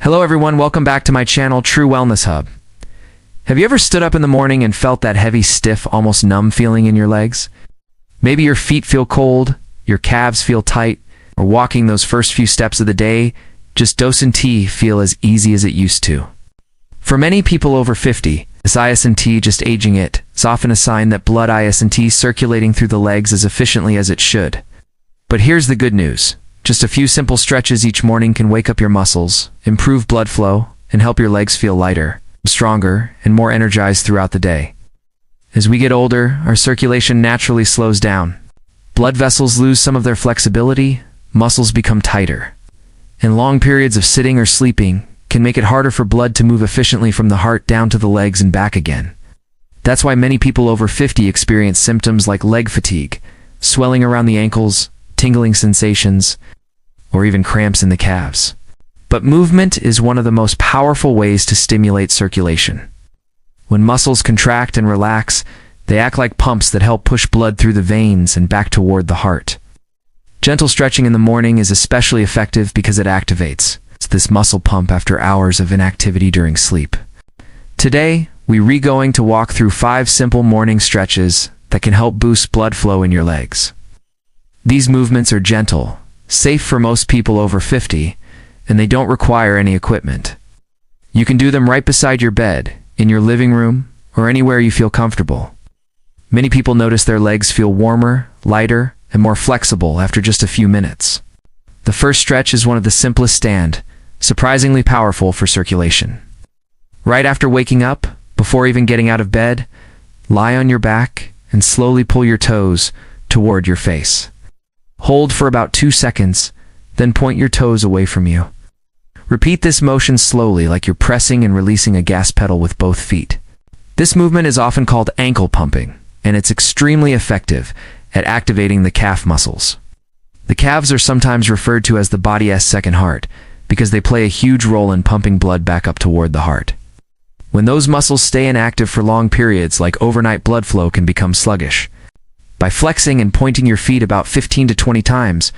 Hello everyone, welcome back to my channel, True Wellness Hub. Have you ever stood up in the morning and felt that heavy, stiff, almost numb feeling in your legs? Maybe your feet feel cold, your calves feel tight, or walking those first few steps of the day, just dosing tea feel as easy as it used to. For many people over 50, this IS&T, just aging it, is often a sign that blood IS&T circulating through the legs as efficiently as it should. But here's the good news. Just a few simple stretches each morning can wake up your muscles, improve blood flow, and help your legs feel lighter, stronger, and more energized throughout the day. As we get older, our circulation naturally slows down. Blood vessels lose some of their flexibility, muscles become tighter. And long periods of sitting or sleeping can make it harder for blood to move efficiently from the heart down to the legs and back again. That's why many people over 50 experience symptoms like leg fatigue, swelling around the ankles, tingling sensations, or even cramps in the calves. But movement is one of the most powerful ways to stimulate circulation. When muscles contract and relax, they act like pumps that help push blood through the veins and back toward the heart. Gentle stretching in the morning is especially effective because it activates this muscle pump after hours of inactivity during sleep. Today, we're going to walk through 5 simple morning stretches that can help boost blood flow in your legs. These movements are gentle, safe for most people over 50, and they don't require any equipment. You can do them right beside your bed, in your living room, or anywhere you feel comfortable. Many people notice their legs feel warmer, lighter, and more flexible after just a few minutes. The first stretch is one of the simplest and surprisingly powerful for circulation. Right after waking up, before even getting out of bed, lie on your back and slowly pull your toes toward your face. Hold for about 2 seconds, then point your toes away from you. Repeat this motion slowly, like you're pressing and releasing a gas pedal with both feet. This movement is often called ankle pumping, and it's extremely effective at activating the calf muscles. The calves are sometimes referred to as the body's second heart because they play a huge role in pumping blood back up toward the heart. When those muscles stay inactive for long periods, like overnight, blood flow can become sluggish. By flexing and pointing your feet about 15 to 20 times,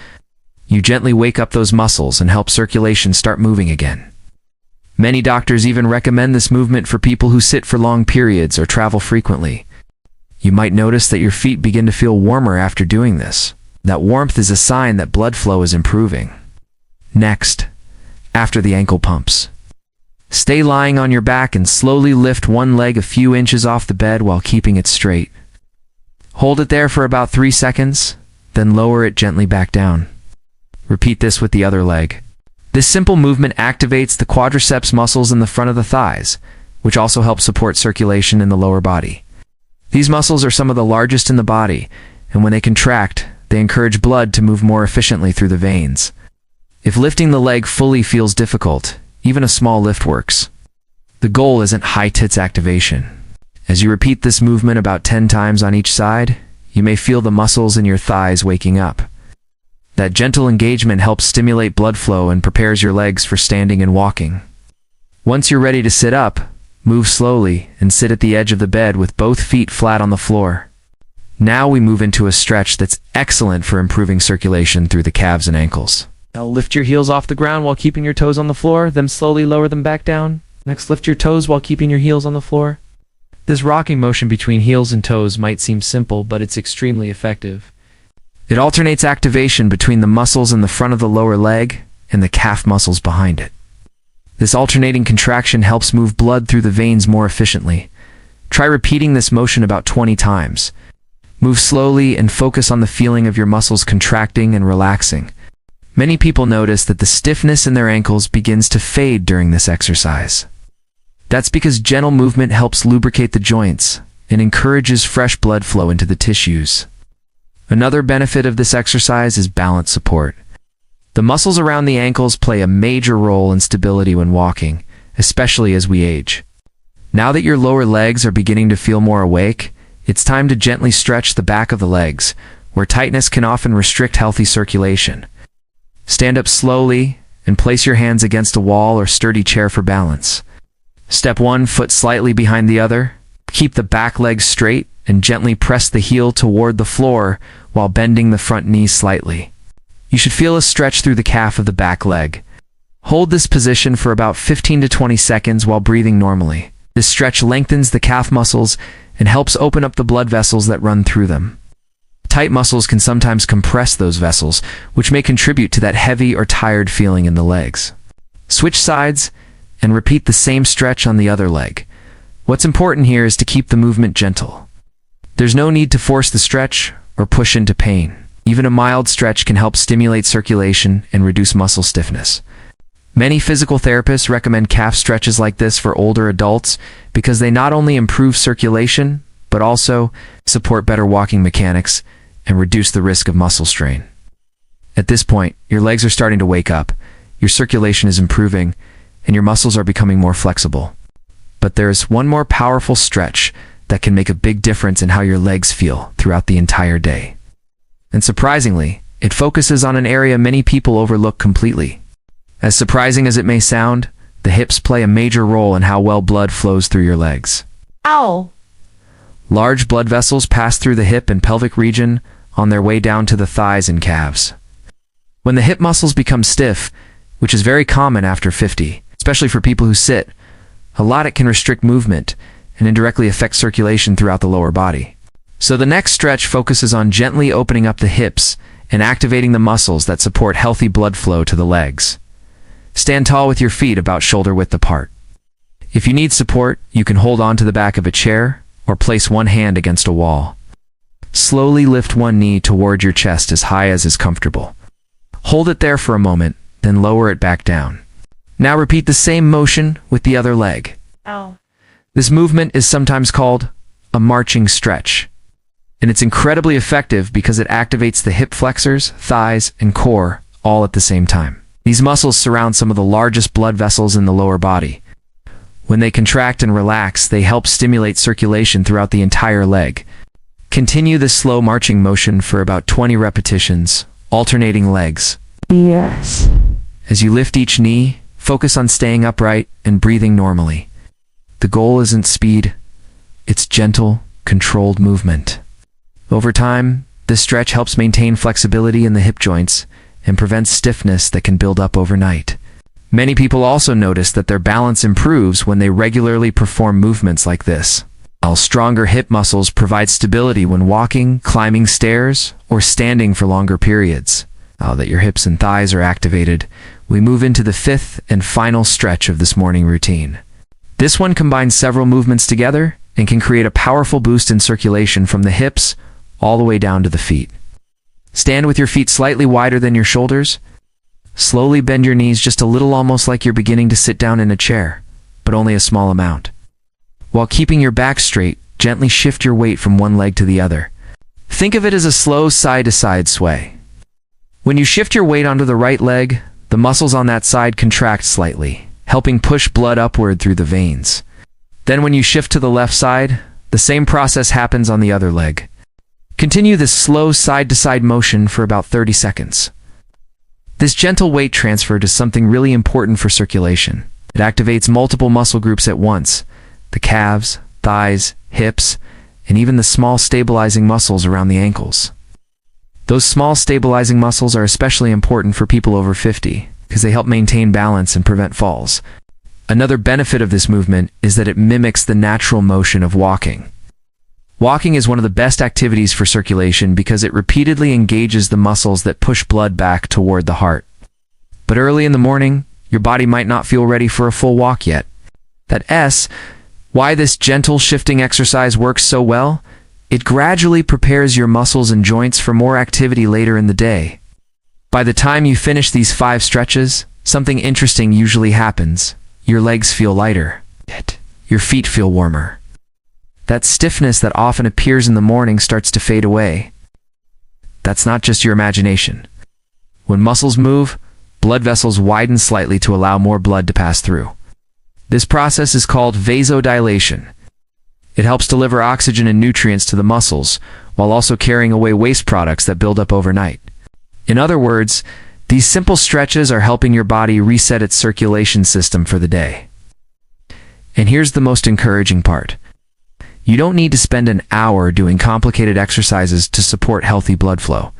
you gently wake up those muscles and help circulation start moving again. Many doctors even recommend this movement for people who sit for long periods or travel frequently. You might notice that your feet begin to feel warmer after doing this. That warmth is a sign that blood flow is improving. Next, after the ankle pumps, stay lying on your back and slowly lift one leg a few inches off the bed while keeping it straight. Hold it there for about 3 seconds, then lower it gently back down. Repeat this with the other leg. This simple movement activates the quadriceps muscles in the front of the thighs, which also help support circulation in the lower body. These muscles are some of the largest in the body, and when they contract, they encourage blood to move more efficiently through the veins. If lifting the leg fully feels difficult, even a small lift works. The goal isn't high tits activation. As you repeat this movement about 10 times on each side, you may feel the muscles in your thighs waking up. That gentle engagement helps stimulate blood flow and prepares your legs for standing and walking. Once you're ready to sit up, move slowly and sit at the edge of the bed with both feet flat on the floor. Now we move into a stretch that's excellent for improving circulation through the calves and ankles. Now lift your heels off the ground while keeping your toes on the floor, then slowly lower them back down. Next, lift your toes while keeping your heels on the floor. This rocking motion between heels and toes might seem simple, but it's extremely effective. It alternates activation between the muscles in the front of the lower leg and the calf muscles behind it. This alternating contraction helps move blood through the veins more efficiently. Try repeating this motion about 20 times. Move slowly and focus on the feeling of your muscles contracting and relaxing. Many people notice that the stiffness in their ankles begins to fade during this exercise. That's because gentle movement helps lubricate the joints and encourages fresh blood flow into the tissues. Another benefit of this exercise is balance support. The muscles around the ankles play a major role in stability when walking, especially as we age. Now that your lower legs are beginning to feel more awake, it's time to gently stretch the back of the legs, where tightness can often restrict healthy circulation. Stand up slowly and place your hands against a wall or sturdy chair for balance. Step 1 foot slightly behind the other. Keep the back leg straight and gently press the heel toward the floor while bending the front knee slightly. You should feel a stretch through the calf of the back leg. Hold this position for about 15 to 20 seconds while breathing normally. This stretch lengthens the calf muscles and helps open up the blood vessels that run through them. Tight muscles can sometimes compress those vessels, which may contribute to that heavy or tired feeling in the legs. Switch sides and repeat the same stretch on the other leg. What's important here is to keep the movement gentle. There's no need to force the stretch or push into pain. Even a mild stretch can help stimulate circulation and reduce muscle stiffness. Many physical therapists recommend calf stretches like this for older adults because they not only improve circulation, but also support better walking mechanics and reduce the risk of muscle strain. At this point, your legs are starting to wake up, your circulation is improving, and your muscles are becoming more flexible. But there's one more powerful stretch that can make a big difference in how your legs feel throughout the entire day. And surprisingly, it focuses on an area many people overlook completely. As surprising as it may sound, the hips play a major role in how well blood flows through your legs. Ow! Large blood vessels pass through the hip and pelvic region on their way down to the thighs and calves. When the hip muscles become stiff, which is very common after 50, especially for people who sit, a lot it can restrict movement and indirectly affect circulation throughout the lower body. So the next stretch focuses on gently opening up the hips and activating the muscles that support healthy blood flow to the legs. Stand tall with your feet about shoulder width apart. If you need support, you can hold on to the back of a chair or place one hand against a wall. Slowly lift one knee toward your chest as high as is comfortable. Hold it there for a moment, then lower it back down. Now repeat the same motion with the other leg. Ow. This movement is sometimes called a marching stretch, and it's incredibly effective because it activates the hip flexors, thighs, and core all at the same time. These muscles surround some of the largest blood vessels in the lower body. When they contract and relax, they help stimulate circulation throughout the entire leg. Continue this slow marching motion for about 20 repetitions, alternating legs. Yes. As you lift each knee, focus on staying upright and breathing normally. The goal isn't speed, it's gentle, controlled movement. Over time, this stretch helps maintain flexibility in the hip joints and prevents stiffness that can build up overnight. Many people also notice that their balance improves when they regularly perform movements like this. While stronger hip muscles provide stability when walking, climbing stairs, or standing for longer periods. Now that your hips and thighs are activated, we move into the fifth and final stretch of this morning routine. This one combines several movements together and can create a powerful boost in circulation from the hips all the way down to the feet. Stand with your feet slightly wider than your shoulders. Slowly bend your knees just a little, almost like you're beginning to sit down in a chair, but only a small amount. While keeping your back straight, gently shift your weight from one leg to the other. Think of it as a slow side-to-side sway. When you shift your weight onto the right leg, the muscles on that side contract slightly, helping push blood upward through the veins. Then when you shift to the left side, the same process happens on the other leg. Continue this slow side-to-side motion for about 30 seconds. This gentle weight transfer does something really important for circulation. It activates multiple muscle groups at once: the calves, thighs, hips, and even the small stabilizing muscles around the ankles. Those small stabilizing muscles are especially important for people over 50 because they help maintain balance and prevent falls. Another benefit of this movement is that it mimics the natural motion of walking. Walking is one of the best activities for circulation because it repeatedly engages the muscles that push blood back toward the heart. But early in the morning, your body might not feel ready for a full walk yet. That's why this gentle shifting exercise works so well. It gradually prepares your muscles and joints for more activity later in the day. By the time you finish these 5 stretches, something interesting usually happens. Your legs feel lighter. Your feet feel warmer. That stiffness that often appears in the morning starts to fade away. That's not just your imagination. When muscles move, blood vessels widen slightly to allow more blood to pass through. This process is called vasodilation. It helps deliver oxygen and nutrients to the muscles, while also carrying away waste products that build up overnight. In other words, these simple stretches are helping your body reset its circulation system for the day. And here's the most encouraging part. You don't need to spend an hour doing complicated exercises to support healthy blood flow.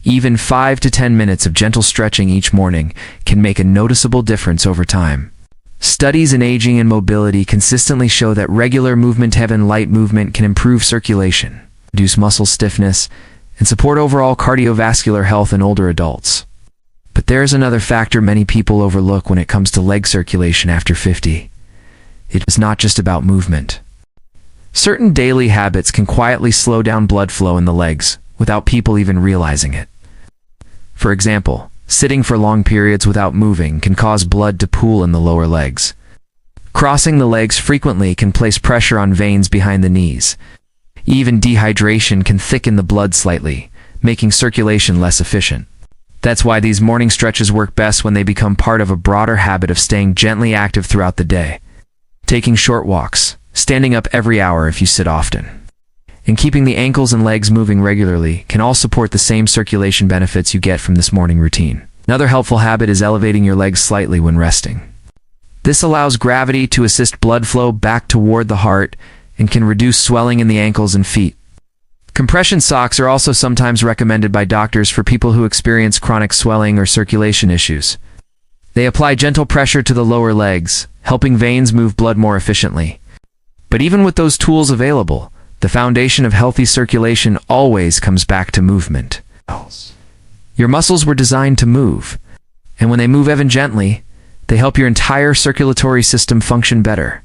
Even 5 to 10 minutes of gentle stretching each morning can make a noticeable difference over time. Studies in aging and mobility consistently show that regular movement, heavy and light movement, can improve circulation, reduce muscle stiffness, and support overall cardiovascular health in older adults. But there's another factor many people overlook when it comes to leg circulation after 50. It is not just about movement. Certain daily habits can quietly slow down blood flow in the legs without people even realizing it. For example, sitting for long periods without moving can cause blood to pool in the lower legs. Crossing the legs frequently can place pressure on veins behind the knees. Even dehydration can thicken the blood slightly, making circulation less efficient. That's why these morning stretches work best when they become part of a broader habit of staying gently active throughout the day. Taking short walks, standing up every hour if you sit often, and keeping the ankles and legs moving regularly can all support the same circulation benefits you get from this morning routine. Another helpful habit is elevating your legs slightly when resting. This allows gravity to assist blood flow back toward the heart and can reduce swelling in the ankles and feet. Compression socks are also sometimes recommended by doctors for people who experience chronic swelling or circulation issues. They apply gentle pressure to the lower legs, helping veins move blood more efficiently. But even with those tools available, the foundation of healthy circulation always comes back to movement. Your muscles were designed to move, and when they move even gently, they help your entire circulatory system function better.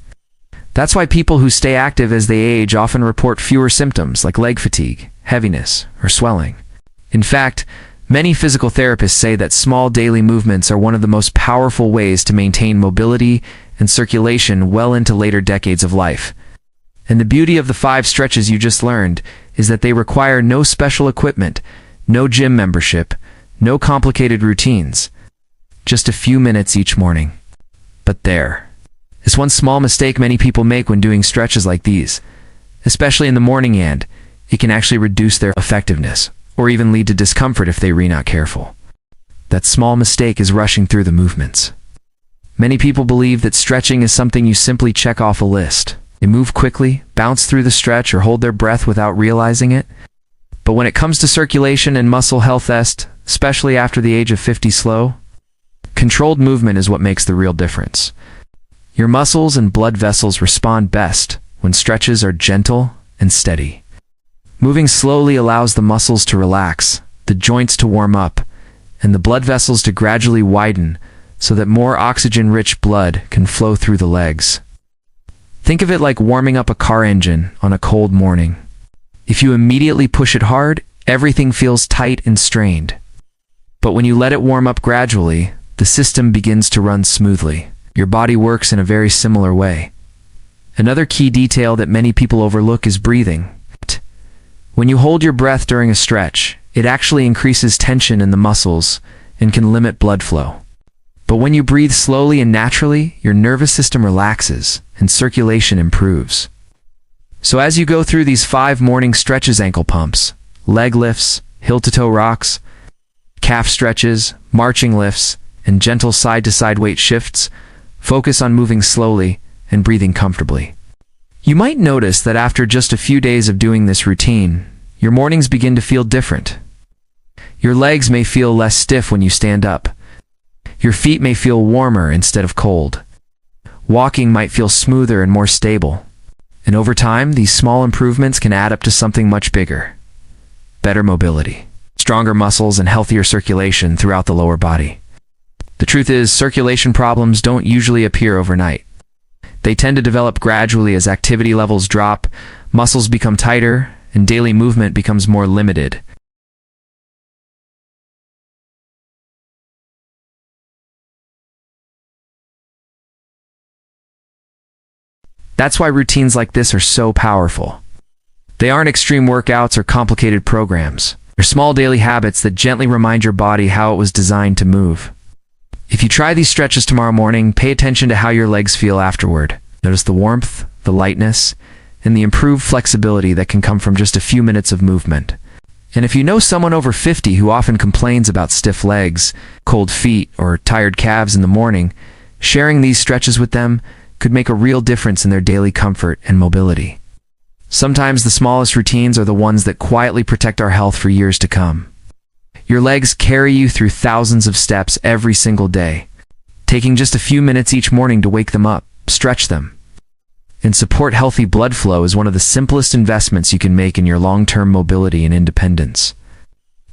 That's why people who stay active as they age often report fewer symptoms like leg fatigue, heaviness, or swelling. In fact, many physical therapists say that small daily movements are one of the most powerful ways to maintain mobility and circulation well into later decades of life. And the beauty of the 5 stretches you just learned is that they require no special equipment, no gym membership, no complicated routines. Just a few minutes each morning. But there is one small mistake many people make when doing stretches like these, especially in the morning, and it can actually reduce their effectiveness or even lead to discomfort if they are not careful. That small mistake is rushing through the movements. Many people believe that stretching is something you simply check off a list. They move quickly, bounce through the stretch, or hold their breath without realizing it. But when it comes to circulation and muscle health, especially after the age of 50, controlled movement is what makes the real difference. Your muscles and blood vessels respond best when stretches are gentle and steady. Moving slowly allows the muscles to relax, the joints to warm up, and the blood vessels to gradually widen so that more oxygen-rich blood can flow through the legs. Think of it like warming up a car engine on a cold morning. If you immediately push it hard, everything feels tight and strained. But when you let it warm up gradually, the system begins to run smoothly. Your body works in a very similar way. Another key detail that many people overlook is breathing. When you hold your breath during a stretch, it actually increases tension in the muscles and can limit blood flow. But when you breathe slowly and naturally, your nervous system relaxes and circulation improves. So as you go through these 5 morning stretches, ankle pumps, leg lifts, heel-to-toe rocks, calf stretches, marching lifts, and gentle side-to-side weight shifts, focus on moving slowly and breathing comfortably. You might notice that after just a few days of doing this routine, your mornings begin to feel different. Your legs may feel less stiff when you stand up. Your feet may feel warmer instead of cold. Walking might feel smoother and more stable. And over time, these small improvements can add up to something much bigger. Better mobility, stronger muscles, and healthier circulation throughout the lower body. The truth is, circulation problems don't usually appear overnight. They tend to develop gradually as activity levels drop, muscles become tighter, and daily movement becomes more limited. That's why routines like this are so powerful. They aren't extreme workouts or complicated programs. They're small daily habits that gently remind your body how it was designed to move. If you try these stretches tomorrow morning, pay attention to how your legs feel afterward. Notice the warmth, the lightness, and the improved flexibility that can come from just a few minutes of movement. And if you know someone over 50 who often complains about stiff legs, cold feet, or tired calves in the morning, sharing these stretches with them could make a real difference in their daily comfort and mobility. Sometimes the smallest routines are the ones that quietly protect our health for years to come. Your legs carry you through thousands of steps every single day. Taking just a few minutes each morning to wake them up, stretch them, and support healthy blood flow is one of the simplest investments you can make in your long-term mobility and independence.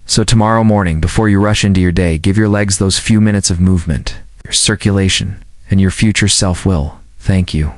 So tomorrow morning, before you rush into your day, give your legs those few minutes of movement. Your circulation and your future self will thank you.